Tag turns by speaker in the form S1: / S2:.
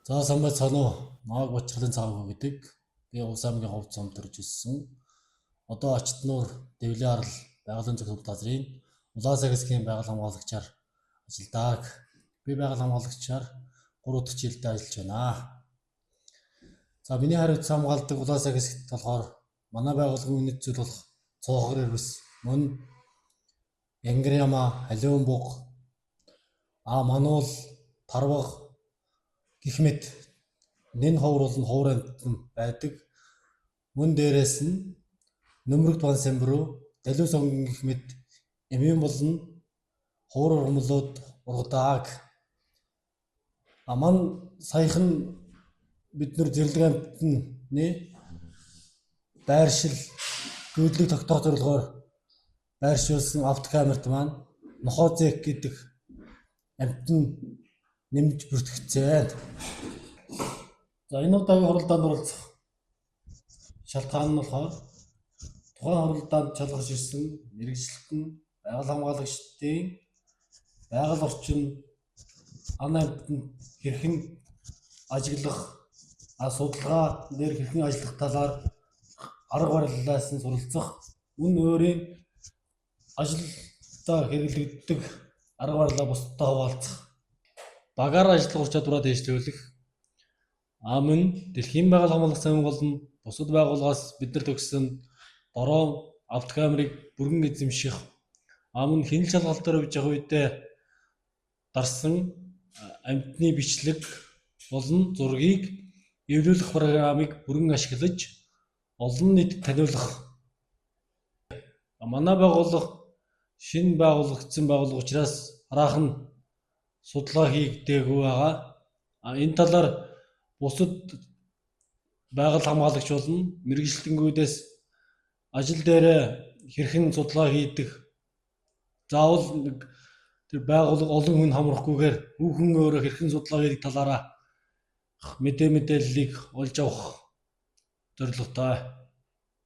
S1: За сайн байцгаана уу? Нааг Бачралын цаавга гэдэг. Би Улс аймгийн хувьд зам төрж ирсэн. Одоо Ачтнуур Дэвлийн Арал байгалийн зөвлөлт газрын Улаан цагсгийн байгаль хамгаалагчаар ажилладаг. Би байгаль хамгаалагчаар 3 дахь жилдээ ажиллаж байна. За миний хариуц хамгаалдаг Улаан цагсгт болохоор манай байгууллагын үнэт зүйл болох цоохор эрвэс, мөн Янгиряма, Халиун буг, мануул, тарваг гэх мэт нэн ховор болон ховор амьтан байдаг. Мөн дээрээс нь нөмрөгд бан сэмбрүү, далиу сонгон гэх мэт эмийн болон ховор ургамлууд ургадаг. Ман саяхан бид нэр зэрлэг амьтны байршил гүйдлийг тогтоох зорилгоор байршуулсан автокамерт маань нохоо зэк гэдэг амьтан нэмж бүртгэгдсэн. За энэ удаагийн хуралдаанд оролцох шалтгаан нь болохоор тухайн хуралдаанд шалгарч ирсэн мэргэжилтэн байгаль хамгаалагчдын байгаль орчин ан амьтанд хэрхэн ажиглах, судалгаа дээр хэрхэн ажиллах талаар арга барилаас нь суралцах, үн өөрийн ажилдаа хэрэглэгддэг арга барилаа бусдад хуваалцах, багаар ажиллах ур чадвараа дэвшлүүлэх, мөн дэлхийн байгаль хамгаалах замын болон бусад байгууллагаас бид нар төгссөн дрон, автокамерыг бүрэн эзэмших, мөн хяналт шалгалт дээр явж явах үедээ дарсан амьтны бичлэг болон зургийг эвлүүлэх программыг бүрэн ашиглаж олон нийтэд таниулах. Манай байгууллага шинэ байгуулагдсан байгууллага учраас хараахан судалгаа хийгдээгүй байгаа. Энэ талаар бусад байгаль хамгаалагч болон мэргэжилтэнгүүдээс ажил дээрээ хэрхэн судалгаа хийдэг, заавал тэр байгууллага олон хүн хамрахгүйгээр хүүхэн өөрөө хэрхэн судалгаа хийдэг талаараа мэдээллийг олж авах зорилготой.